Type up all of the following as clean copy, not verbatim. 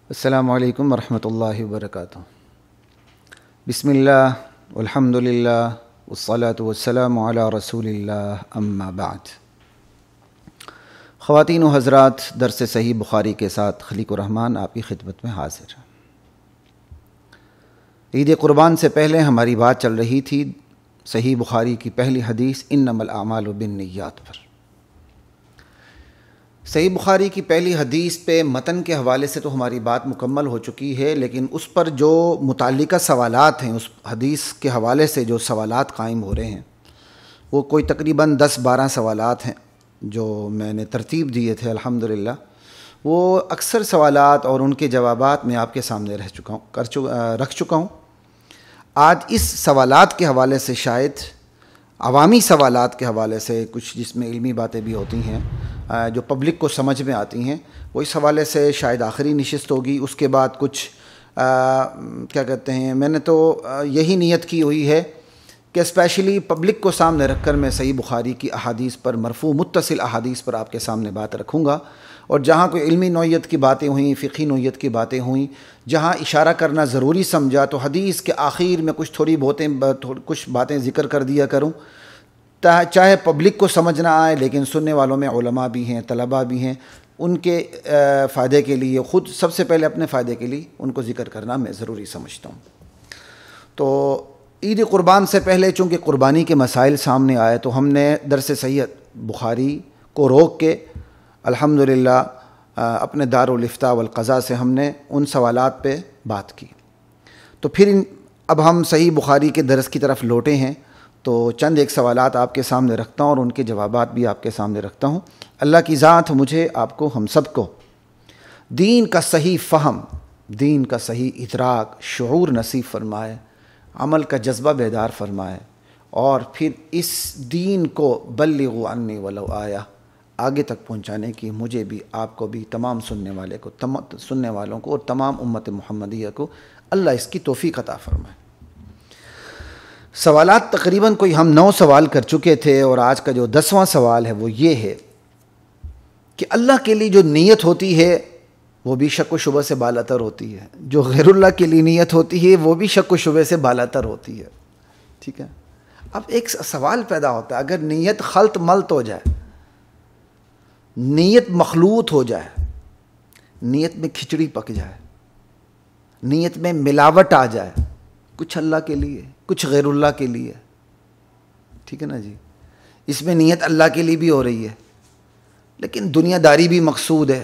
السلام علیکم ورحمۃ اللہ وبرکاتہ۔ بسم اللہ والحمد للہ والصلاة والسلام علی رسول اللہ، اما بعد۔ خواتین و حضرات، درس صحیح بخاری کے ساتھ خلیق الرحمن آپ کی خدمت میں حاضر ہے۔ عید قربان سے پہلے ہماری بات چل رہی تھی صحیح بخاری کی پہلی حدیث انما الاعمال بالنیات پر۔ صحیح بخاری کی پہلی حدیث پہ متن کے حوالے سے تو ہماری بات مکمل ہو چکی ہے، لیکن اس پر جو متعلقہ سوالات ہیں، اس حدیث کے حوالے سے جو سوالات قائم ہو رہے ہیں، وہ کوئی تقریباً 10-12 سوالات ہیں جو میں نے ترتیب دیے تھے الحمدللہ۔ وہ اکثر سوالات اور ان کے جوابات میں آپ کے سامنے رکھ چکا ہوں۔ آج اس سوالات کے حوالے سے، شاید عوامی سوالات کے حوالے سے، کچھ جس میں علمی باتیں بھی ہوتی ہیں جو پبلک کو سمجھ میں آتی ہیں، وہ اس حوالے سے شاید آخری نشست ہوگی۔ اس کے بعد کچھ کیا کہتے ہیں، میں نے تو یہی نیت کی ہوئی ہے کہ اسپیشلی پبلک کو سامنے رکھ کر میں صحیح بخاری کی احادیث پر، مرفوع متصل احادیث پر آپ کے سامنے بات رکھوں گا، اور جہاں کوئی علمی نوعیت کی باتیں ہوئیں، فقہی نوعیت کی باتیں ہوئیں، جہاں اشارہ کرنا ضروری سمجھا تو حدیث کے آخر میں کچھ باتیں ذکر کر دیا کروں، چاہے پبلک کو سمجھ نہ آئے، لیکن سننے والوں میں علماء بھی ہیں، طلباء بھی ہیں، ان کے فائدے کے لیے، خود سب سے پہلے اپنے فائدے کے لیے ان کو ذکر کرنا میں ضروری سمجھتا ہوں۔ تو عید قربان سے پہلے چونکہ قربانی کے مسائل سامنے آئے تو ہم نے درس صحیح بخاری کو روک کے الحمدللہ اپنے دارالافتاء والقضاء سے ہم نے ان سوالات پہ بات کی۔ تو پھر اب ہم صحیح بخاری کے درس کی طرف لوٹے ہیں، تو چند ایک سوالات آپ کے سامنے رکھتا ہوں اور ان کے جوابات بھی آپ کے سامنے رکھتا ہوں۔ اللہ کی ذات مجھے، آپ کو، ہم سب کو دین کا صحیح فہم، دین کا صحیح ادراک، شعور نصیب فرمائے، عمل کا جذبہ بیدار فرمائے، اور پھر اس دین کو بلغوا عنی ولو آیا، آگے تک پہنچانے کی مجھے بھی، آپ کو بھی، تمام سننے والوں کو اور تمام امت محمدیہ کو اللہ اس کی توفیق عطا فرمائے۔ سوالات تقریباً کوئی ہم 9 سوال کر چکے تھے، اور آج کا جو 10واں سوال ہے وہ یہ ہے کہ اللہ کے لیے جو نیت ہوتی ہے وہ بھی شک و شبہ سے بالاتر ہوتی ہے، جو غیر اللہ کے لیے نیت ہوتی ہے وہ بھی شک و شبہ سے بالاتر ہوتی ہے۔ ٹھیک ہے، اب ایک سوال پیدا ہوتا ہے، اگر نیت خلط ملط ہو جائے، نیت مخلوط ہو جائے، نیت میں کھچڑی پک جائے، نیت میں ملاوٹ آ جائے، کچھ اللہ کے لیے کچھ غیر اللہ کے لیے، ٹھیک ہے نا جی، اس میں نیت اللہ کے لیے بھی ہو رہی ہے، لیکن دنیا داری بھی مقصود ہے،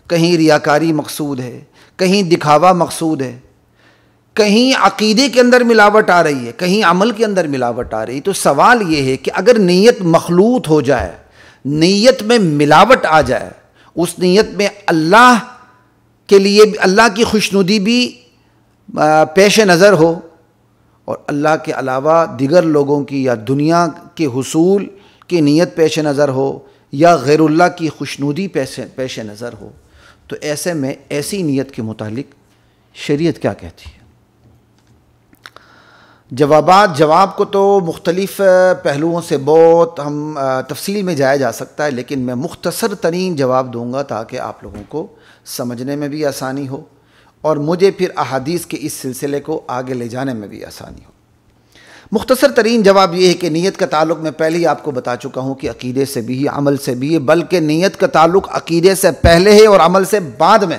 کہیں ریاکاری مقصود ہے، کہیں دکھاوا مقصود ہے، کہیں عقیدے کے اندر ملاوٹ آ رہی ہے، کہیں عمل کے اندر ملاوٹ آ رہی ہے۔ تو سوال یہ ہے کہ اگر نیت مخلوط ہو جائے، نیت میں ملاوٹ آ جائے، اس نیت میں اللہ کے لیے، اللہ کی خوشنودی بھی پیش نظر ہو، اور اللہ کے علاوہ دیگر لوگوں کی یا دنیا کے حصول کی نیت پیش نظر ہو، یا غیر اللہ کی خوشنودی پیش نظر ہو، تو ایسے میں ایسی نیت کے متعلق شریعت کیا کہتی ہے؟ جواب کو تو مختلف پہلوؤں سے بہت ہم تفصیل میں جایا جا سکتا ہے، لیکن میں مختصر ترین جواب دوں گا تاکہ آپ لوگوں کو سمجھنے میں بھی آسانی ہو، اور مجھے پھر احادیث کے اس سلسلے کو آگے لے جانے میں بھی آسانی ہو۔ مختصر ترین جواب یہ ہے کہ نیت کا تعلق میں پہلے ہی آپ کو بتا چکا ہوں کہ عقیدے سے بھی ہے، عمل سے بھی ہے، بلکہ نیت کا تعلق عقیدے سے پہلے ہے اور عمل سے بعد میں۔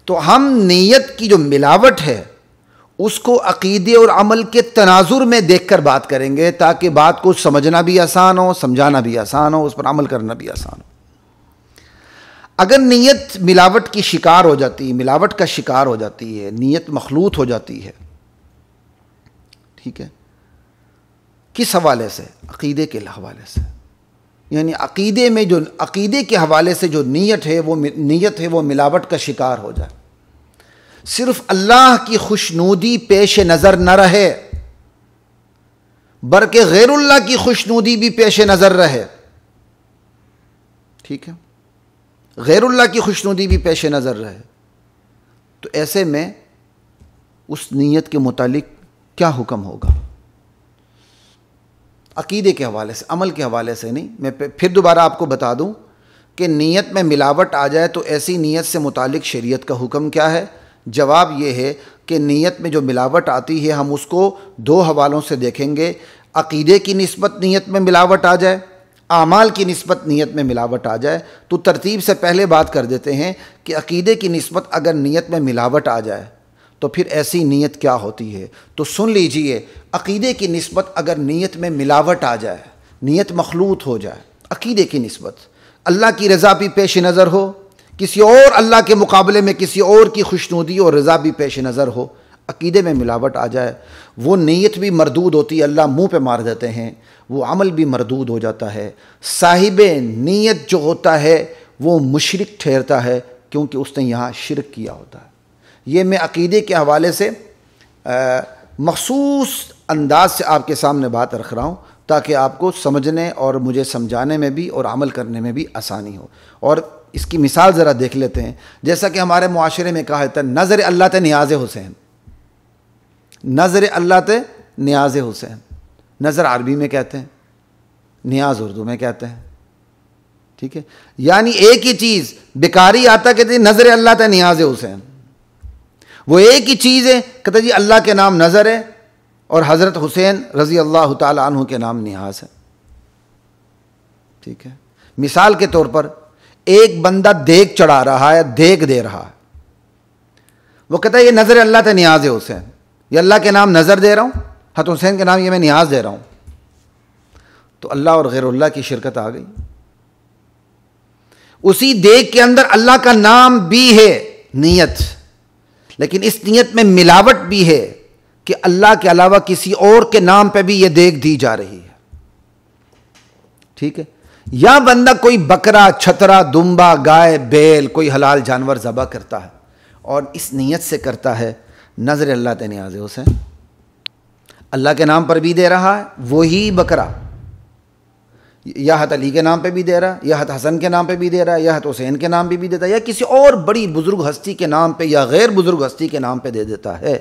تو ہم نیت کی جو ملاوٹ ہے اس کو عقیدے اور عمل کے تناظر میں دیکھ کر بات کریں گے، تاکہ بات کو سمجھنا بھی آسان ہو، سمجھانا بھی آسان ہو، اس پر عمل کرنا بھی آسان ہو۔ اگر نیت ملاوٹ کی شکار ہو جاتی ہے، ملاوٹ کا شکار ہو جاتی ہے، نیت مخلوط ہو جاتی ہے، ٹھیک ہے، کس حوالے سے؟ عقیدے کے حوالے سے، یعنی عقیدے کے حوالے سے جو نیت ہے وہ ملاوٹ کا شکار ہو جائے، صرف اللہ کی خوشنودی پیش نظر نہ رہے بلکہ غیر اللہ کی خوشنودی بھی پیش نظر رہے، ٹھیک ہے، غیر اللہ کی خوشنودی بھی پیش نظر رہے، تو ایسے میں اس نیت کے متعلق کیا حکم ہوگا؟ عقیدے کے حوالے سے، عمل کے حوالے سے نہیں۔ میں پھر دوبارہ آپ کو بتا دوں کہ نیت میں ملاوٹ آ جائے تو ایسی نیت سے متعلق شریعت کا حکم کیا ہے؟ جواب یہ ہے کہ نیت میں جو ملاوٹ آتی ہے ہم اس کو دو حوالوں سے دیکھیں گے۔ عقیدے کی نسبت نیت میں ملاوٹ آ جائے، اعمال کی نسبت نیت میں ملاوٹ آ جائے، تو ترتیب سے پہلے بات کر دیتے ہیں کہ عقیدے کی نسبت اگر نیت میں ملاوٹ آ جائے تو پھر ایسی نیت کیا ہوتی ہے۔ تو سن لیجئے، عقیدے کی نسبت اگر نیت میں ملاوٹ آ جائے، نیت مخلوط ہو جائے، عقیدے کی نسبت اللہ کی رضا بھی پیش نظر ہو، کسی اور اللہ کے مقابلے میں کسی اور کی خوشنودی اور رضا بھی پیش نظر ہو، عقیدے میں ملاوٹ آ جائے، وہ نیت بھی مردود ہوتی ہے، اللہ منہ پہ مار دیتے ہیں، وہ عمل بھی مردود ہو جاتا ہے۔ صاحب نیت جو ہوتا ہے وہ مشرک ٹھہرتا ہے، کیونکہ اس نے یہاں شرک کیا ہوتا ہے۔ یہ میں عقیدے کے حوالے سے مخصوص انداز سے آپ کے سامنے بات رکھ رہا ہوں تاکہ آپ کو سمجھنے اور مجھے سمجھانے میں بھی اور عمل کرنے میں بھی آسانی ہو۔ اور اس کی مثال ذرا دیکھ لیتے ہیں۔ جیسا کہ ہمارے معاشرے میں کہا جاتا ہے نظر اللہ تے نیاز حسین، نظر اللہ تے نیاز حسین، نظر عربی میں کہتے ہیں، نیاز اردو میں کہتے ہیں، ٹھیک ہے؟ یعنی ایک ہی چیز، بیکاری آتا کہتے ہیں نظر اللہ تے نیاز حسین، وہ ایک ہی چیز ہے، کہتے جی اللہ کے نام نظر ہے اور حضرت حسین رضی اللہ تعالی عنہ کے نام نیاز ہے، ٹھیک ہے؟ مثال کے طور پر ایک بندہ دیگ چڑھا رہا ہے، دیگ دے رہا ہے، وہ کہتا ہے یہ نظر اللہ تے نیاز حسین، یہ اللہ کے نام نظر دے رہا ہوں، حضرت حسین کے نام یہ میں نیاز دے رہا ہوں، تو اللہ اور غیر اللہ کی شرکت آ گئی۔ اسی دیگ کے اندر اللہ کا نام بھی ہے، نیت، لیکن اس نیت میں ملاوٹ بھی ہے کہ اللہ کے علاوہ کسی اور کے نام پہ بھی یہ دیگ دی جا رہی ہے، ٹھیک ہے؟ یا بندہ کوئی بکرا، چھترا، دمبا، گائے، بیل، کوئی حلال جانور ذبح کرتا ہے اور اس نیت سے کرتا ہے نظر اللہ تے نیاز حسین، اللہ کے نام پر بھی دے رہا ہے وہی بکرا، یا حضرت علی کے نام پہ بھی دے رہا ہے، یا حضرت حسن کے نام پہ بھی دے رہا ہے، یا حضرت حسین کے نام پہ بھی دیتا ہے، یا کسی اور بڑی بزرگ ہستی کے نام پہ یا غیر بزرگ ہستی کے نام پہ دے دیتا ہے،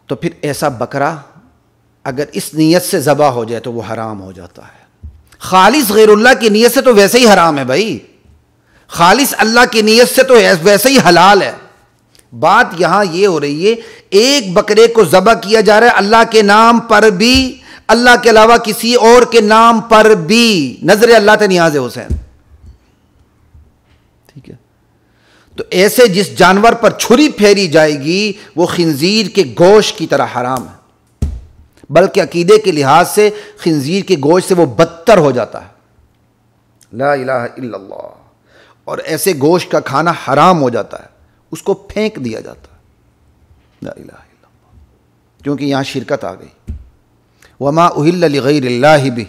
تو پھر ایسا بکرا اگر اس نیت سے ذبح ہو جائے تو وہ حرام ہو جاتا ہے۔ خالص غیر اللہ کی نیت سے تو ویسے ہی حرام ہے بھائی، خالص اللہ کی نیت سے تو ویسے ہی حلال ہے۔ بات یہاں یہ ہو رہی ہے ایک بکرے کو ذبح کیا جا رہا ہے اللہ کے نام پر بھی، اللہ کے علاوہ کسی اور کے نام پر بھی، نظر اللہ تے نیاز حسین، ٹھیک ہے؟ تو ایسے جس جانور پر چھری پھیری جائے گی وہ خنزیر کے گوشت کی طرح حرام ہے، بلکہ عقیدے کے لحاظ سے خنزیر کے گوشت سے وہ بدتر ہو جاتا ہے، لا الہ الا اللہ، اور ایسے گوشت کا کھانا حرام ہو جاتا ہے، اس کو پھینک دیا جاتا ہے، لا الہ الا اللہ، کیونکہ یہاں شرکت آ گئی۔ وما اہل لغیر اللہ بہ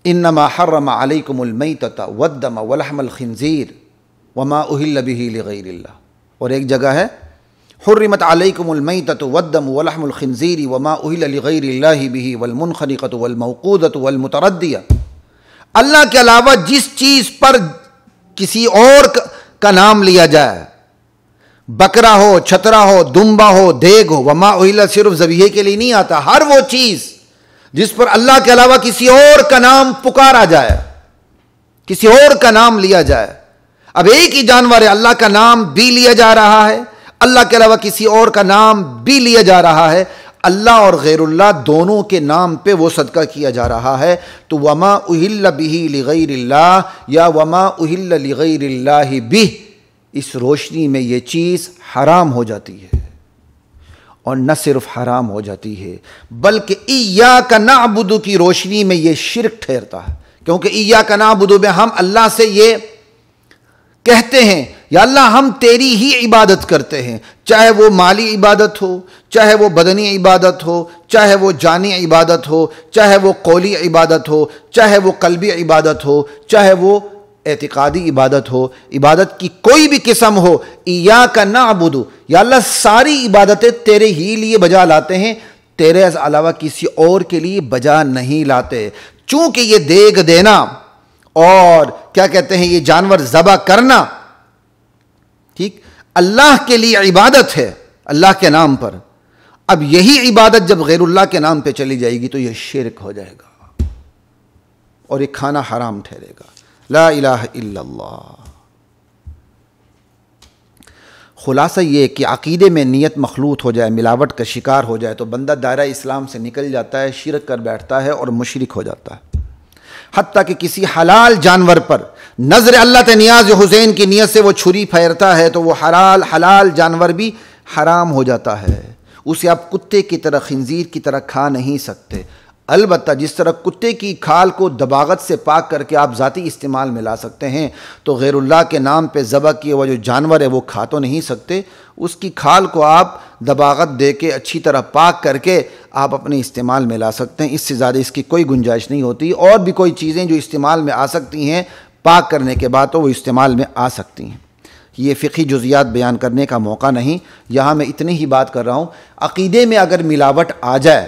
انما حرم علیکم المیتۃ والدم ولحم الخنزیر وما اہل بہ لغیر اللہ، اور ایک جگہ ہے حرمت علیکم المیتۃ والدم ولحم الخنزیر وما اہل لغیر اللہ بہ والمنخنقۃ والموقوذۃ والمتردیہ، اللہ کے علاوہ جس چیز پر کسی اور کا نام لیا جائے، بکرا ہو، چھترا ہو، دمبا ہو، دیگ ہو، وما اہل صرف ذبیحے کے لیے نہیں آتا، ہر وہ چیز جس پر اللہ کے علاوہ کسی اور کا نام پکارا جائے، کسی اور کا نام لیا جائے۔ اب ایک ہی جانور ہے، اللہ کا نام بھی لیا جا رہا ہے، اللہ کے علاوہ کسی اور کا نام بھی لیا جا رہا ہے، اللہ اور غیر اللہ دونوں کے نام پہ وہ صدقہ کیا جا رہا ہے، تو وما اہل بہ لغیر اللہ یا وما اہل لغیر اللہ بہ، اس روشنی میں یہ چیز حرام ہو جاتی ہے، اور نہ صرف حرام ہو جاتی ہے بلکہ ایاک نعبد کی روشنی میں یہ شرک ٹھہرتا ہے، کیونکہ ایاک نعبد میں ہم اللہ سے یہ کہتے ہیں یا اللہ ہم تیری ہی عبادت کرتے ہیں، چاہے وہ مالی عبادت ہو، چاہے وہ بدنی عبادت ہو، چاہے وہ جانی عبادت ہو، چاہے وہ قولی عبادت ہو، چاہے وہ قلبی عبادت ہو، چاہے وہ اعتقادی عبادت ہو، عبادت کی کوئی بھی قسم ہو، ایاک نعبد، یا اللہ ساری عبادتیں تیرے ہی لیے بجا لاتے ہیں، تیرے علاوہ کسی اور کے لیے بجا نہیں لاتے۔ چونکہ یہ دیگ دینا اور کیا کہتے ہیں یہ جانور ذبح کرنا، ٹھیک، اللہ کے لیے عبادت ہے اللہ کے نام پر، اب یہی عبادت جب غیر اللہ کے نام پہ چلی جائے گی تو یہ شرک ہو جائے گا۔ اور یہ کھانا حرام ٹھہرے گا۔ لا الہ الا اللہ۔ خلاصہ یہ کہ عقیدے میں نیت مخلوط ہو جائے، ملاوٹ کا شکار ہو جائے تو بندہ دائرہ اسلام سے نکل جاتا ہے، شرک کر بیٹھتا ہے اور مشرک ہو جاتا ہے۔ حتیٰ کہ کسی حلال جانور پر نظر اللہ نیاز حسین کی نیت سے وہ چھری پھیرتا ہے تو وہ حلال جانور بھی حرام ہو جاتا ہے۔ اسے آپ کتے کی طرح، خنزیر کی طرح کھا نہیں سکتے۔ البتہ جس طرح کتے کی کھال کو دباغت سے پاک کر کے آپ ذاتی استعمال میں لا سکتے ہیں، تو غیر اللہ کے نام پہ ذبح کیا ہوا جو جانور ہے وہ کھا تو نہیں سکتے، اس کی کھال کو آپ دباغت دے کے اچھی طرح پاک کر کے آپ اپنے استعمال میں لا سکتے ہیں۔ اس سے زیادہ اس کی کوئی گنجائش نہیں ہوتی۔ اور بھی کوئی چیزیں جو استعمال میں آ سکتی ہیں پاک کرنے کے بعد تو وہ استعمال میں آ سکتی ہیں۔ یہ فقہی جزیات بیان کرنے کا موقع نہیں، یہاں میں اتنی ہی بات کر رہا ہوں۔ عقیدے میں اگر ملاوٹ آ جائے،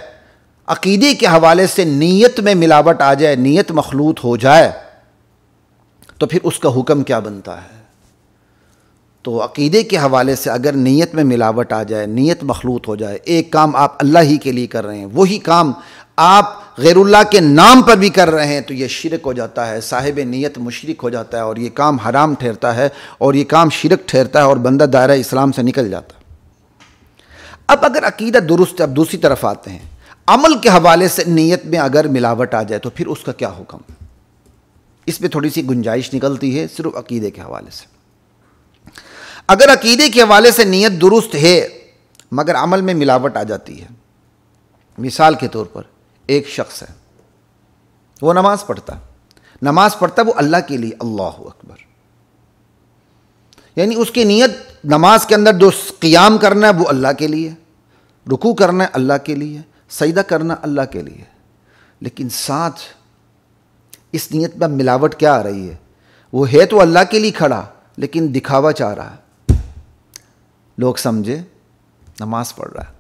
عقیدے کے حوالے سے نیت میں ملاوٹ آ جائے، نیت مخلوط ہو جائے تو پھر اس کا حکم کیا بنتا ہے؟ تو عقیدے کے حوالے سے اگر نیت میں ملاوٹ آ جائے، نیت مخلوط ہو جائے، ایک کام آپ اللہ ہی کے لیے کر رہے ہیں، وہی کام آپ غیر اللہ کے نام پر بھی کر رہے ہیں تو یہ شرک ہو جاتا ہے، صاحب نیت مشرک ہو جاتا ہے اور یہ کام حرام ٹھہرتا ہے اور یہ کام شرک ٹھہرتا ہے اور بندہ دائرہ اسلام سے نکل جاتا ہے۔ اب اگر عقیدہ درست ہے، اب دوسری طرف آتے ہیں، عمل کے حوالے سے نیت میں اگر ملاوٹ آ جائے تو پھر اس کا کیا حکم؟ اس میں تھوڑی سی گنجائش نکلتی ہے صرف عقیدے کے حوالے سے۔ اگر عقیدے کے حوالے سے نیت درست ہے مگر عمل میں ملاوٹ آ جاتی ہے، مثال کے طور پر ایک شخص ہے، وہ نماز پڑھتا وہ اللہ کے لیے، اللہ اکبر، یعنی اس کی نیت نماز کے اندر جو قیام کرنا ہے وہ اللہ کے لیے، رکوع کرنا ہے اللہ کے لیے، سجدہ کرنا اللہ کے لیے، لیکن ساتھ اس نیت میں ملاوٹ کیا آ رہی ہے؟ وہ ہے تو اللہ کے لیے کھڑا لیکن دکھاوا چاہ رہا ہے، لوگ سمجھے نماز پڑھ رہا ہے،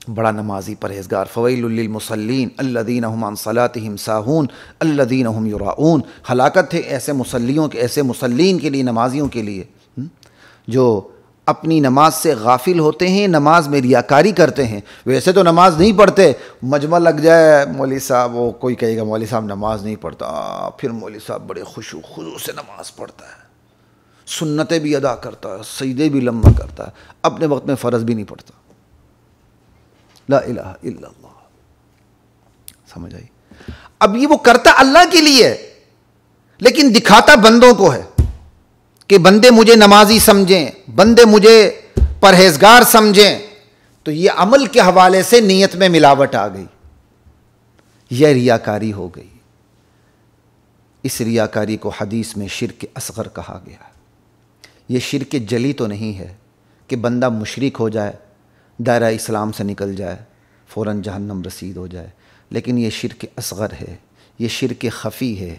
بڑا نمازی پرہیزگار، فویل للمصلین الذین هم عن صلاتهم ساہون الذین هم یراؤون۔ ہلاکت ہے ایسے مصلیوں کے، ایسے مصلین کے لیے، نمازیوں کے لیے جو اپنی نماز سے غافل ہوتے ہیں، نماز میں ریاکاری کرتے ہیں۔ ویسے تو نماز نہیں پڑھتے، مجمع لگ جائے مولوی صاحب، وہ کوئی کہے گا مولوی صاحب نماز نہیں پڑھتا، پھر مولوی صاحب بڑے خشوع خضوع سے نماز پڑھتا ہے، سنتیں بھی ادا کرتا ہے، سجدے بھی لمبا کرتا ہے، اپنے وقت میں فرض بھی نہیں پڑھتا۔ لا الہ الا اللہ، سمجھ آئی؟ اب یہ وہ کرتا اللہ کے لیے لیکن دکھاتا بندوں کو ہے کہ بندے مجھے نمازی سمجھیں، بندے مجھے پرہیزگار سمجھیں، تو یہ عمل کے حوالے سے نیت میں ملاوٹ آ گئی، یہ ریاکاری ہو گئی۔ اس ریاکاری کو حدیث میں شرک اصغر کہا گیا۔ یہ شرک جلی تو نہیں ہے کہ بندہ مشرک ہو جائے، دائرہ اسلام سے نکل جائے، فوراً جہنم رسید ہو جائے، لیکن یہ شرک اصغر ہے، یہ شرک خفی ہے،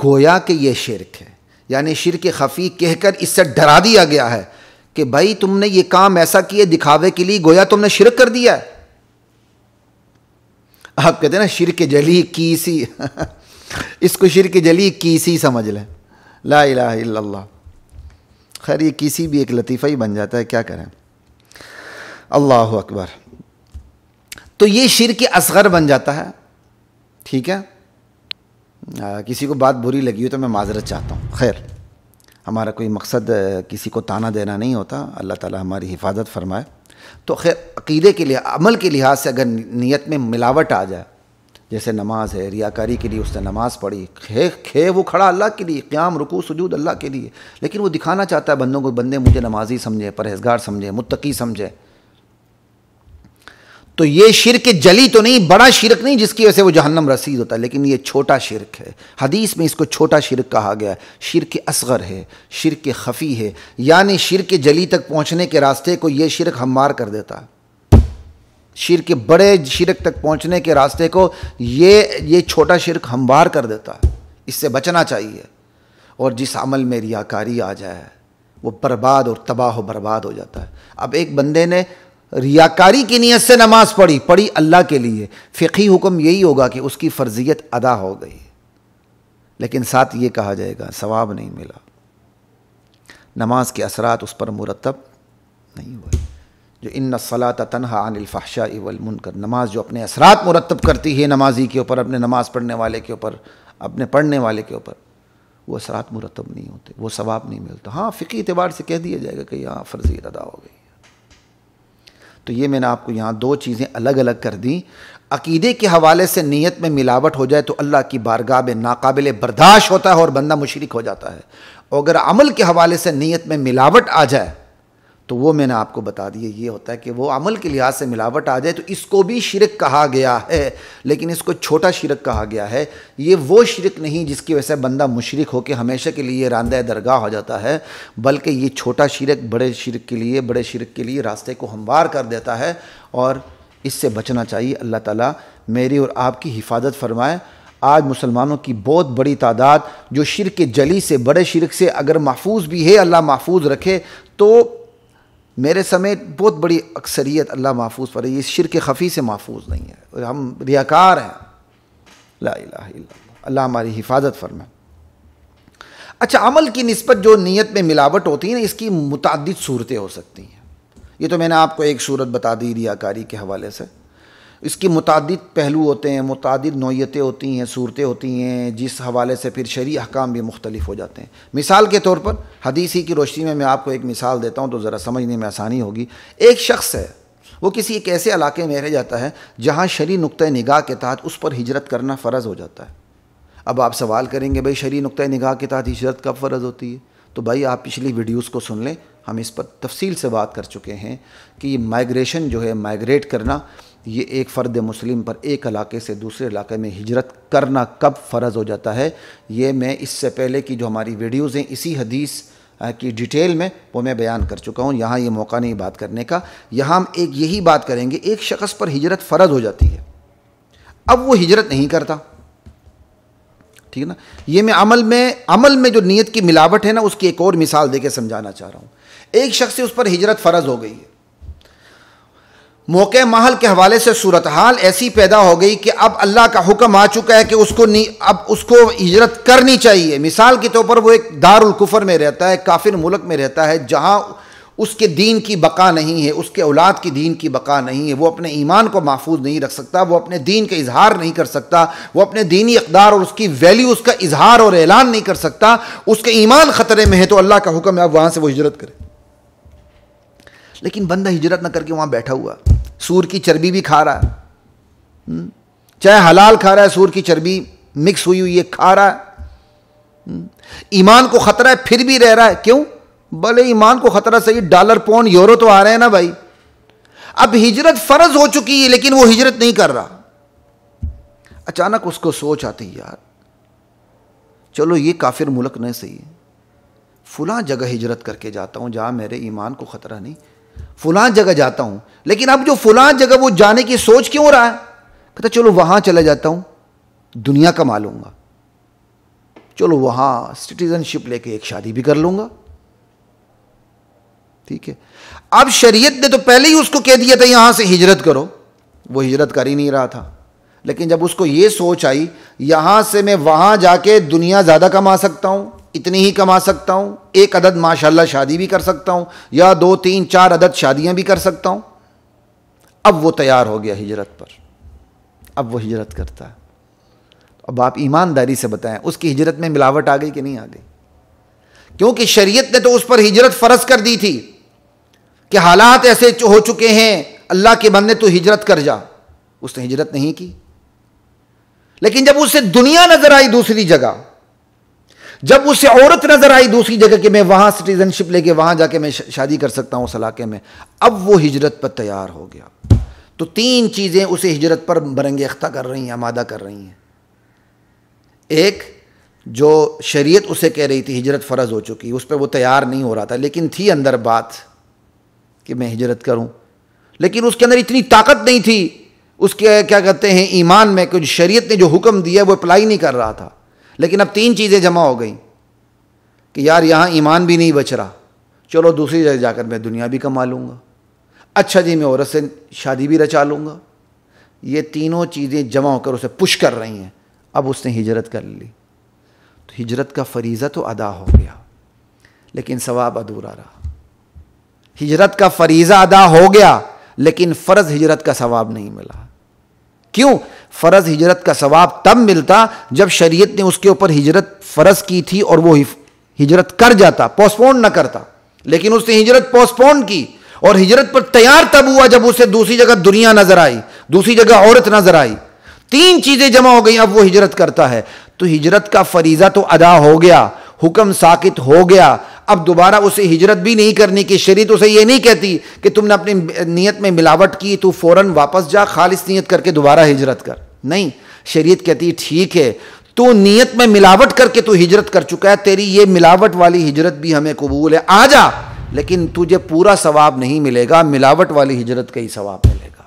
گویا کہ یہ شرک ہے، یعنی شرک خفی کہہ کر اس سے ڈرا دیا گیا ہے کہ بھائی تم نے یہ کام ایسا کیے دکھاوے کے لیے، گویا تم نے شرک کر دیا ہے۔ آپ کہتے ہیں نا شرک جلی کیسی اس کو شرک جلی کیسی سمجھ لیں، لا الہ الا اللہ۔ خیر یہ کسی بھی ایک لطیفہ ہی بن جاتا ہے، کیا کریں، اللہ اکبر۔ تو یہ شرک اصغر بن جاتا ہے، ٹھیک ہے۔ کسی کو بات بری لگی ہو تو میں معذرت چاہتا ہوں، خیر ہمارا کوئی مقصد کسی کو تانا دینا نہیں ہوتا، اللہ تعالی ہماری حفاظت فرمائے۔ تو خیر عقیدے کے لیے، عمل کے لحاظ سے اگر نیت میں ملاوٹ آ جائے، جیسے نماز ہے، ریاکاری کے لیے اس نے نماز پڑھی، کھے وہ کھڑا اللہ کے لیے، قیام رکوع سجود اللہ کے لیے، لیکن وہ دکھانا چاہتا ہے بندوں کو، بندے مجھے نمازی سمجھے، پرہیزگار سمجھے، متقی سمجھے، تو یہ شرک جلی تو نہیں، بڑا شرک نہیں جس کی وجہ سے وہ جہنم رسید ہوتا ہے، لیکن یہ چھوٹا شرک ہے۔ حدیث میں اس کو چھوٹا شرک کہا گیا ہے، شرک اصغر ہے، شرک خفی ہے، یعنی شرک جلی تک پہنچنے کے راستے کو یہ شرک ہموار کر دیتا ہے، شرک بڑے شرک تک پہنچنے کے راستے کو یہ چھوٹا شرک ہموار کر دیتا ہے۔ اس سے بچنا چاہیے، اور جس عمل میں ریاکاری آ جائے وہ برباد اور تباہ و برباد ہو جاتا ہے۔ اب ایک بندے نے ریاکاری کی نیت سے نماز پڑھی اللہ کے لیے، فقہی حکم یہی ہوگا کہ اس کی فرضیت ادا ہو گئی، لیکن ساتھ یہ کہا جائے گا ثواب نہیں ملا، نماز کے اثرات اس پر مرتب نہیں ہوئے۔ جو ان الصلاۃ تنہی عن الفحشاء والمنکر، نماز جو اپنے اثرات مرتب کرتی ہے نمازی کے اوپر، اپنے نماز پڑھنے والے کے اوپر، اپنے پڑھنے والے کے اوپر، وہ اثرات مرتب نہیں ہوتے، وہ ثواب نہیں ملتا. ہاں فقہی اعتبار سے کہہ دیا جائے گا کہ یہاں فرضیت ادا ہو گئی. تو یہ میں نے آپ کو یہاں دو چیزیں الگ الگ کر دیں. عقیدے کے حوالے سے نیت میں ملاوٹ ہو جائے تو اللہ کی بارگاہ میں ناقابل برداشت ہوتا ہے اور بندہ مشرک ہو جاتا ہے. اور اگر عمل کے حوالے سے نیت میں ملاوٹ آ جائے تو وہ میں نے آپ کو بتا دیا یہ ہوتا ہے کہ وہ عمل کے لحاظ سے ملاوٹ آ جائے تو اس کو بھی شرک کہا گیا ہے، لیکن اس کو چھوٹا شرک کہا گیا ہے. یہ وہ شرک نہیں جس کی وجہ سے بندہ مشرک ہو کے ہمیشہ کے لیے راندہ درگاہ ہو جاتا ہے، بلکہ یہ چھوٹا شرک بڑے شرک کے لیے راستے کو ہموار کر دیتا ہے، اور اس سے بچنا چاہیے. اللہ تعالیٰ میری اور آپ کی حفاظت فرمائے. آج مسلمانوں کی بہت بڑی تعداد جو شرک جلی سے، بڑے شرک سے اگر محفوظ بھی ہے، اللہ محفوظ رکھے، تو میرے سمیت بہت بڑی اکثریت اللہ محفوظ پر ہے، یہ شرک خفی سے محفوظ نہیں ہے. ہم ریاکار ہیں. لا الہ الا اللہ. اللہ ہماری حفاظت فرمائے. اچھا، عمل کی نسبت جو نیت میں ملاوٹ ہوتی ہے نا، اس کی متعدد صورتیں ہو سکتی ہیں. یہ تو میں نے آپ کو ایک صورت بتا دی ریاکاری کے حوالے سے. اس کی متعدد پہلو ہوتے ہیں، متعدد نوعیتیں ہوتی ہیں، صورتیں ہوتی ہیں، جس حوالے سے پھر شرعی احکام بھی مختلف ہو جاتے ہیں. مثال کے طور پر حدیث ہی کی روشنی میں آپ کو ایک مثال دیتا ہوں تو ذرا سمجھنے میں آسانی ہوگی. ایک شخص ہے، وہ کسی ایک ایسے علاقے میں رہ جاتا ہے جہاں شرعی نقطہ نگاہ کے تحت اس پر ہجرت کرنا فرض ہو جاتا ہے. اب آپ سوال کریں گے بھائی شرعی نقطہ نگاہ کے تحت ہجرت کب فرض ہوتی ہے؟ تو بھائی آپ پچھلی ویڈیوز کو سن لیں، ہم اس پر تفصیل سے بات کر چکے ہیں کہ یہ مائگریشن جو ہے، مائگریٹ کرنا، یہ ایک فرد مسلم پر ایک علاقے سے دوسرے علاقے میں ہجرت کرنا کب فرض ہو جاتا ہے. یہ میں اس سے پہلے کی جو ہماری ویڈیوز ہیں اسی حدیث کی ڈیٹیل میں وہ میں بیان کر چکا ہوں. یہاں یہ موقع نہیں بات کرنے کا. یہاں ہم ایک یہی بات کریں گے، ایک شخص پر ہجرت فرض ہو جاتی ہے، اب وہ ہجرت نہیں کرتا، ٹھیک ہے نا. یہ میں عمل میں جو نیت کی ملاوٹ ہے نا، اس کی ایک اور مثال دے کے سمجھانا چاہ رہا ہوں. ایک شخص سے اس پر ہجرت فرض ہو گئی ہے، موقع محل کے حوالے سے صورتحال ایسی پیدا ہو گئی کہ اب اللہ کا حکم آ چکا ہے کہ اب اس کو ہجرت کرنی چاہیے. مثال کے طور پر وہ ایک دار الکفر میں رہتا ہے، کافر ملک میں رہتا ہے، جہاں اس کے دین کی بقا نہیں ہے، اس کے اولاد کی دین کی بقا نہیں ہے، وہ اپنے ایمان کو محفوظ نہیں رکھ سکتا، وہ اپنے دین کا اظہار نہیں کر سکتا، وہ اپنے دینی اقدار اور اس کی ویلیو، اس کا اظہار اور اعلان نہیں کر سکتا، اس کے ایمان خطرے میں ہے. تو اللہ کا حکم ہے اب وہاں سے وہ ہجرت کرے. لیکن بندہ ہجرت نہ کر کے وہاں بیٹھا ہوا، سور کی چربی بھی کھا رہا ہے، چاہے حلال کھا رہا ہے، سور کی چربی مکس ہوئی ہے کھا رہا ہے، ایمان کو خطرہ ہے پھر بھی رہ رہا ہے. کیوں؟ بھلے ایمان کو خطرہ صحیح، ڈالر پاؤنڈ یورو تو آ رہے ہیں نا بھائی. اب ہجرت فرض ہو چکی ہے لیکن وہ ہجرت نہیں کر رہا. اچانک اس کو سوچ آتی ہے، یار چلو یہ کافر ملک نہیں صحیح ہے، فلاں جگہ ہجرت کر کے جاتا ہوں جہاں میرے ایمان کو خطرہ نہیں، فلاں جگہ جاتا ہوں. لیکن اب جو فلاں جگہ وہ جانے کی سوچ کیوں رہا ہے؟ کہتا چلو وہاں چلا جاتا ہوں، دنیا کما لوں گا، چلو وہاں سٹیزن شپ لے کے ایک شادی بھی کر لوں گا. ٹھیک ہے، اب شریعت نے تو پہلے ہی اس کو کہہ دیا تھا یہاں سے ہجرت کرو، وہ ہجرت کر ہی نہیں رہا تھا. لیکن جب اس کو یہ سوچ آئی یہاں سے میں وہاں جا کے دنیا زیادہ کما سکتا ہوں، اتنی ہی کما سکتا ہوں، ایک عدد ماشاءاللہ شادی بھی کر سکتا ہوں، یا 2 3 4 عدد شادیاں بھی کر سکتا ہوں، اب وہ تیار ہو گیا ہجرت پر. اب وہ ہجرت کرتا ہے. اب آپ ایمانداری سے بتائیں اس کی ہجرت میں ملاوٹ آ گئی کہ نہیں آ گئی؟ کیونکہ شریعت نے تو اس پر ہجرت فرض کر دی تھی کہ حالات ایسے ہو چکے ہیں، اللہ کے بندے تو ہجرت کر جا. اس نے ہجرت نہیں کی. لیکن جب اسے دنیا نظر آئی دوسری جگہ، جب اسے عورت نظر آئی دوسری جگہ کہ میں وہاں سٹیزن شپ لے کے وہاں جا کے میں شادی کر سکتا ہوں اس علاقے میں، اب وہ ہجرت پر تیار ہو گیا. تو 3 چیزیں اسے ہجرت پر برنگیختہ کر رہی ہیں، آمادہ کر رہی ہیں. ایک، جو شریعت اسے کہہ رہی تھی ہجرت فرض ہو چکی، اس پہ وہ تیار نہیں ہو رہا تھا، لیکن تھی اندر بات کہ میں ہجرت کروں، لیکن اس کے اندر اتنی طاقت نہیں تھی، اس کے کیا کہتے ہیں ایمان میں، کچھ شریعت نے جو حکم دیا وہ اپلائی نہیں کر رہا تھا. لیکن اب 3 چیزیں جمع ہو گئیں کہ یار یہاں ایمان بھی نہیں بچ رہا، چلو دوسری جگہ جا کر میں دنیا بھی کما لوں گا، اچھا جی میں عورت سے شادی بھی رچا لوں گا. یہ تینوں چیزیں جمع ہو کر اسے پش کر رہی ہیں. اب اس نے ہجرت کر لی. تو ہجرت کا فریضہ تو ادا ہو گیا لیکن ثواب ادھورا رہا. ہجرت کا فریضہ ادا ہو گیا لیکن فرض ہجرت کا ثواب نہیں ملا. کیوں؟ فرض ہجرت کا ثواب تب ملتا جب شریعت نے اس کے اوپر ہجرت فرض کی تھی اور وہ ہجرت کر جاتا، پوسٹ پون نہ کرتا، لیکن اس نے ہجرت پوسٹ پون کی اور ہجرت پر تیار تب ہوا جب اسے دوسری جگہ دنیا نظر آئی، دوسری جگہ عورت نظر آئی، 3 چیزیں جمع ہو گئی، اب وہ ہجرت کرتا ہے۔ تو ہجرت کا فریضہ تو ادا ہو گیا، حکم ساقط ہو گیا، اب دوبارہ اسے ہجرت بھی نہیں کرنی کی۔ شریعت اسے یہ نہیں کہتی کہ تم نے اپنی نیت میں ملاوٹ کی تو فوراً واپس جا، خالص نیت کر کے دوبارہ ہجرت کر، نہیں، شریعت کہتی ٹھیک ہے تو نیت میں ملاوٹ کر کے تو ہجرت کر چکا ہے، تیری یہ ملاوٹ والی ہجرت بھی ہمیں قبول ہے، آ جا، لیکن تجھے پورا ثواب نہیں ملے گا، ملاوٹ والی ہجرت کا ہی ثواب ملے گا،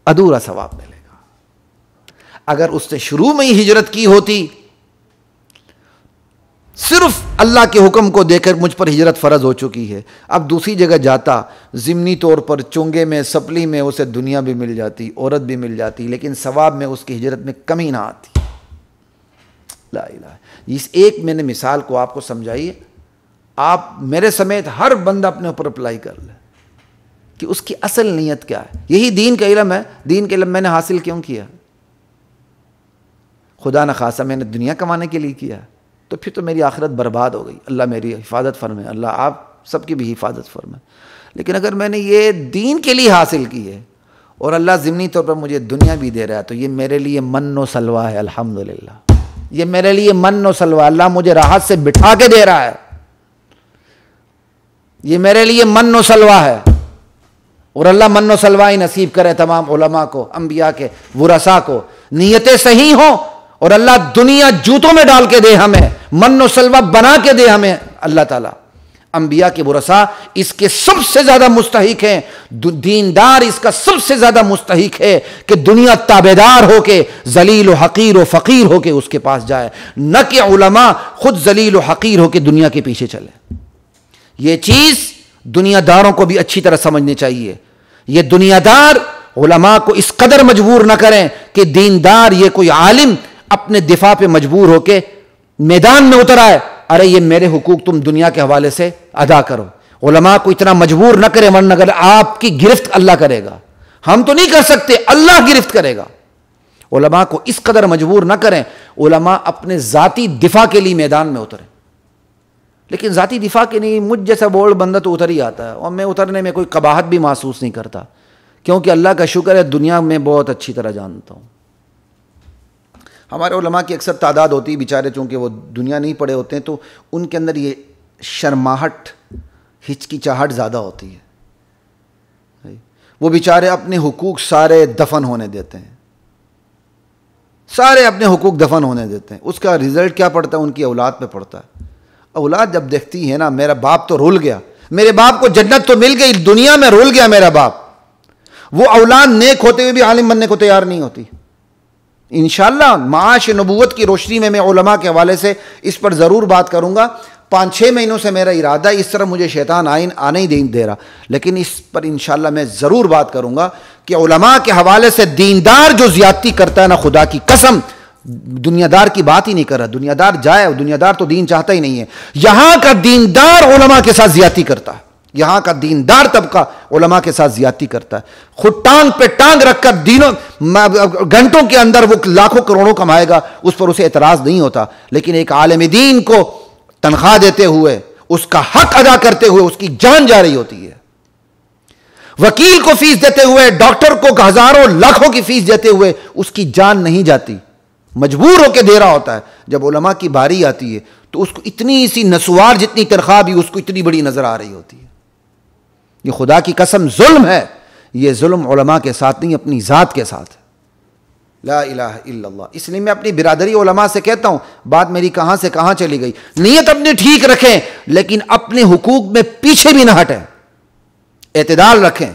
ادھورا ثواب ملے گا۔ اگر اس نے شروع میں ہی ہجرت کی ہوتی، صرف اللہ کے حکم کو دے کر مجھ پر ہجرت فرض ہو چکی ہے، اب دوسری جگہ جاتا، ضمنی طور پر چونگے میں سپلی میں اسے دنیا بھی مل جاتی، عورت بھی مل جاتی، لیکن ثواب میں اس کی ہجرت میں کمی نہ آتی۔ لا الہ، اس ایک میں نے مثال کو آپ کو سمجھائی ہے، آپ میرے سمیت ہر بندہ اپنے اوپر اپلائی کر لے کہ اس کی اصل نیت کیا ہے۔ یہی دین کا علم ہے۔ دین کا علم میں نے حاصل کیوں کیا؟ خدا نخواستہ میں نے دنیا کمانے کے لیے کیا تو پھر تو میری آخرت برباد ہو گئی، اللہ میری حفاظت فرمائے، اللہ آپ سب کی بھی حفاظت فرمائے۔ لیکن اگر میں نے یہ دین کے لیے حاصل کی ہے اور اللہ ضمنی طور پر مجھے دنیا بھی دے رہا ہے تو یہ میرے لیے من و سلوا ہے، الحمدللہ، یہ میرے لیے من و سلوا، اللہ مجھے راحت سے بٹھا کے دے رہا ہے، یہ میرے لیے من و سلوا ہے۔ اور اللہ من و سلوا ہی نصیب کرے تمام علماء کو، انبیاء کے ورثاء کو، نیتیں صحیح ہوں اور اللہ دنیا جوتوں میں ڈال کے دے، ہمیں من و سلوا بنا کے دے ہمیں اللہ تعالیٰ۔ انبیاء کے ورثاء اس کے سب سے زیادہ مستحق ہیں، دیندار اس کا سب سے زیادہ مستحق ہے کہ دنیا تابعدار ہو کے ذلیل و حقیر و فقیر ہو کے اس کے پاس جائے، نہ کہ علماء خود ذلیل و حقیر ہو کے دنیا کے پیچھے چلے۔ یہ چیز دنیا داروں کو بھی اچھی طرح سمجھنی چاہیے۔ یہ دنیا دار علماء کو اس قدر مجبور نہ کریں کہ دیندار یہ کوئی عالم اپنے دفاع پہ مجبور ہو کے میدان میں اتر آئے، ارے یہ میرے حقوق تم دنیا کے حوالے سے ادا کرو۔ علماء کو اتنا مجبور نہ کرے، ورنہ اگر آپ کی گرفت اللہ کرے گا، ہم تو نہیں کر سکتے، اللہ گرفت کرے گا۔ علماء کو اس قدر مجبور نہ کریں، علماء اپنے ذاتی دفاع کے لیے میدان میں اتریں۔ لیکن ذاتی دفاع کے نہیں، مجھ جیسا بولڈ بندہ تو اتر ہی آتا ہے، اور میں اترنے میں کوئی قباحت بھی محسوس نہیں کرتا، کیونکہ اللہ کا شکر ہے دنیا میں بہت اچھی طرح جانتا ہوں۔ ہمارے علماء کی اکثر تعداد ہوتی ہے، بیچارے چونکہ وہ دنیا نہیں پڑھے ہوتے ہیں تو ان کے اندر یہ شرماہٹ، ہچکچاہٹ زیادہ ہوتی ہے۔ وہ بیچارے اپنے حقوق سارے دفن ہونے دیتے ہیں، سارے اپنے حقوق دفن ہونے دیتے ہیں۔ اس کا رزلٹ کیا پڑتا ہے؟ ان کی اولاد پہ پڑتا ہے۔ اولاد جب دیکھتی ہے نا میرا باپ تو رول گیا، میرے باپ کو جنت تو مل گئی، دنیا میں رول گیا میرا باپ، وہ اولاد نیک ہوتے ہوئے بھی عالم بننے کو تیار نہیں ہوتی۔ انشاءاللہ معاش نبوت کی روشنی میں علماء کے حوالے سے اس پر ضرور بات کروں گا۔ 5-6 مہینوں سے میرا ارادہ ہے، اس طرح مجھے شیطان آنے ہی نہیں دے رہا، لیکن اس پر انشاءاللہ میں ضرور بات کروں گا کہ علماء کے حوالے سے دیندار جو زیادتی کرتا ہے نا، خدا کی قسم دنیا دار کی بات ہی نہیں کر رہا، دنیا دار جائے، دنیا دار تو دین چاہتا ہی نہیں ہے۔ یہاں کا دیندار علماء کے ساتھ زیادتی کرتا ہے، یہاں کا دیندار طبقہ علماء کے ساتھ زیادتی کرتا ہے، خود ٹانگ پہ ٹانگ رکھ کر گھنٹوں کے اندر وہ لاکھوں کروڑوں کمائے گا، اس پر اسے اعتراض نہیں ہوتا، لیکن ایک عالم دین کو تنخواہ دیتے ہوئے، اس کا حق ادا کرتے ہوئے اس کی جان جا رہی ہوتی ہے، وکیل کو فیس دیتے ہوئے، ڈاکٹر کو ہزاروں لاکھوں کی فیس دیتے ہوئے اس کی جان نہیں جاتی، مجبور ہو کے دے رہا ہوتا ہے۔ جب علماء کی باری آتی ہے تو اس کو اتنی سی نسوار جتنی تنخواہ بھی اس کو اتنی بڑی نظر آ رہی ہوتی ہے۔ یہ خدا کی قسم ظلم ہے، یہ ظلم علماء کے ساتھ نہیں، اپنی ذات کے ساتھ۔ لا الہ الا اللہ۔ اس لیے میں اپنی برادری علماء سے کہتا ہوں، بات میری کہاں سے کہاں چلی گئی، نیت اپنی ٹھیک رکھیں لیکن اپنے حقوق میں پیچھے بھی نہ ہٹیں، اعتدال رکھیں،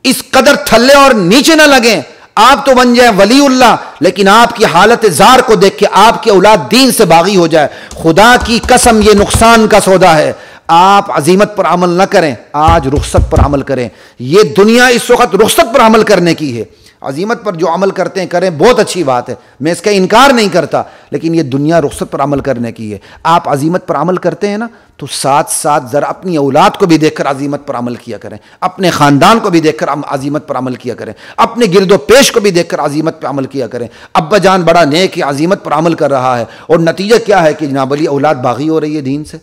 اس قدر تھلے اور نیچے نہ لگیں۔ آپ تو بن جائیں ولی اللہ، لیکن آپ کی حالت زار کو دیکھ کے آپ کی اولاد دین سے باغی ہو جائے، خدا کی قسم یہ نقصان کا سودا ہے۔ آپ عزیمت پر عمل نہ کریں، آج رخصت پر عمل کریں۔ یہ دنیا اس وقت رخصت پر عمل کرنے کی ہے، عزیمت پر جو عمل کرتے ہیں کریں، بہت اچھی بات ہے، میں اس کا انکار نہیں کرتا، لیکن یہ دنیا رخصت پر عمل کرنے کی ہے۔ آپ عزیمت پر عمل کرتے ہیں نا، تو ساتھ ساتھ ذرا اپنی اولاد کو بھی دیکھ کر عزیمت پر عمل کیا کریں، اپنے خاندان کو بھی دیکھ کر عزیمت پر عمل کیا کریں، اپنے گرد و پیش کو بھی دیکھ کر عزیمت پر عمل کیا کریں۔ ابا جان بڑا نیک ہے، عزیمت پر عمل کر رہا ہے، اور نتیجہ کیا ہے کہ جناب علی اولاد باغی ہو رہی ہے دین سے،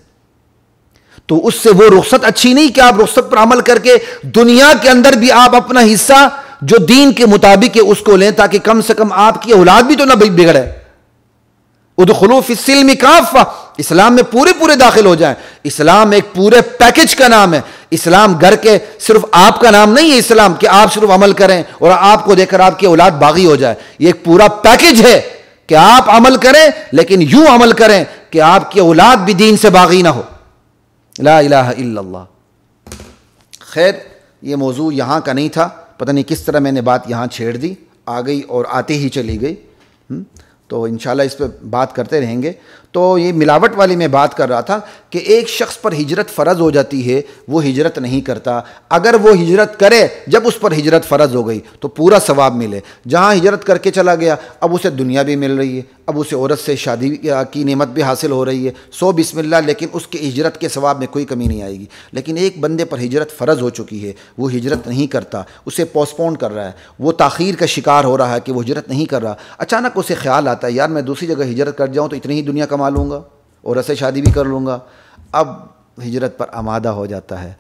تو اس سے وہ رخصت اچھی نہیں کہ آپ رخصت پر عمل کر کے دنیا کے اندر بھی آپ اپنا حصہ جو دین کے مطابق ہے اس کو لیں، تاکہ کم سے کم آپ کی اولاد بھی تو نہ بگڑے۔ ادخلوا فی السلم کافہ، اسلام میں پورے داخل ہو جائیں۔ اسلام ایک پورے پیکج کا نام ہے۔ اسلام گھر کے صرف آپ کا نام نہیں ہے اسلام کہ آپ صرف عمل کریں اور آپ کو دیکھ کر آپ کی اولاد باغی ہو جائے۔ یہ ایک پورا پیکج ہے کہ آپ عمل کریں، لیکن یوں عمل کریں کہ آپ کی اولاد بھی دین سے باغی نہ ہو۔ لا الہ الا اللہ۔ خیر، یہ موضوع یہاں کا نہیں تھا، پتہ نہیں کس طرح میں نے بات یہاں چھیڑ دی، آ گئی اور آتے ہی چلی گئی، تو انشاءاللہ اس پہ بات کرتے رہیں گے۔ تو یہ ملاوٹ والی میں بات کر رہا تھا کہ ایک شخص پر ہجرت فرض ہو جاتی ہے، وہ ہجرت نہیں کرتا، اگر وہ ہجرت کرے جب اس پر ہجرت فرض ہو گئی تو پورا ثواب ملے۔ جہاں ہجرت کر کے چلا گیا، اب اسے دنیا بھی مل رہی ہے، اب اسے عورت سے شادی کی نعمت بھی حاصل ہو رہی ہے، سو بسم اللہ، لیکن اس کے ہجرت کے ثواب میں کوئی کمی نہیں آئے گی۔ لیکن ایک بندے پر ہجرت فرض ہو چکی ہے، وہ ہجرت نہیں کرتا، اسے پوسٹ پون کر رہا ہے، وہ تاخیر کا شکار ہو رہا ہے کہ وہ ہجرت نہیں کر رہا، اچانک اسے خیال آتا ہے یار میں دوسری جگہ ہجرت کر جاؤں تو اتنی ہی دنیا کما لوں گا، عورت سے شادی بھی کر لوں گا۔ اب ہجرت پر آمادہ ہو جاتا ہے،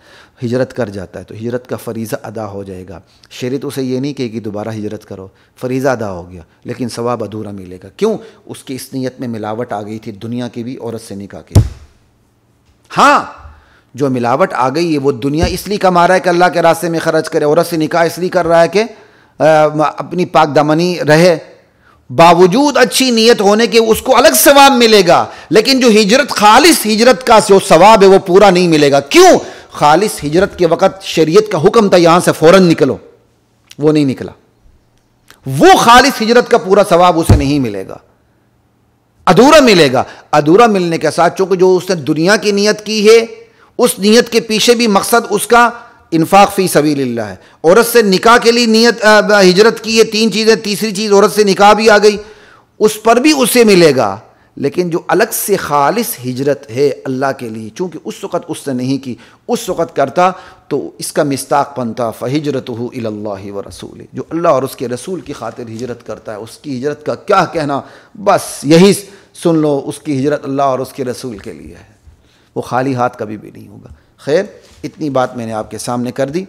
ہجرت کر جاتا ہے، تو ہجرت کا فریضہ ادا ہو جائے گا۔ شریعت اسے یہ نہیں کہے کہ دوبارہ ہجرت کرو، فریضہ ادا ہو گیا، لیکن ثواب ادھورا ملے گا۔ کیوں؟ اس کی اس نیت میں ملاوٹ آ گئی تھی، دنیا کی بھی، عورت سے نکاح کی۔ ہاں، جو ملاوٹ آ گئی ہے وہ دنیا اس لیے کما رہا ہے کہ اللہ کے راستے میں خرچ کرے، عورت سے نکاح اس لیے کر رہا ہے کہ اپنی پاک دامنی رہے، باوجود اچھی نیت ہونے کے اس کو الگ ثواب ملے گا، لیکن جو ہجرت، خالص ہجرت کا جو ثواب ہے وہ پورا نہیں ملے گا۔ کیوں؟ خالص ہجرت کے وقت شریعت کا حکم تھا یہاں سے فوراً نکلو، وہ نہیں نکلا، وہ خالص ہجرت کا پورا ثواب اسے نہیں ملے گا، ادھورا ملے گا۔ ادھورا ملنے کے ساتھ چونکہ جو اس نے دنیا کی نیت کی ہے، اس نیت کے پیچھے بھی مقصد اس کا انفاق فی سبیل اللہ ہے۔ عورت سے نکاح کے لیے نیت ہجرت کی ہے، تین چیزیں، تیسری چیز عورت سے نکاح بھی آ گئی، اس پر بھی اسے ملے گا۔ لیکن جو الگ سے خالص ہجرت ہے اللہ کے لیے، چونکہ اس وقت اس نے نہیں کی، اس وقت کرتا تو اس کا مصداق بنتا فہجرتہ الی اللہ ورسولہ۔ جو اللہ اور اس کے رسول کی خاطر ہجرت کرتا ہے، اس کی ہجرت کا کیا کہنا، بس یہی سن لو، اس کی ہجرت اللہ اور اس کے رسول کے لیے ہے، وہ خالی ہاتھ کبھی بھی نہیں ہوگا۔ خیر، اتنی بات میں نے آپ کے سامنے کر دی۔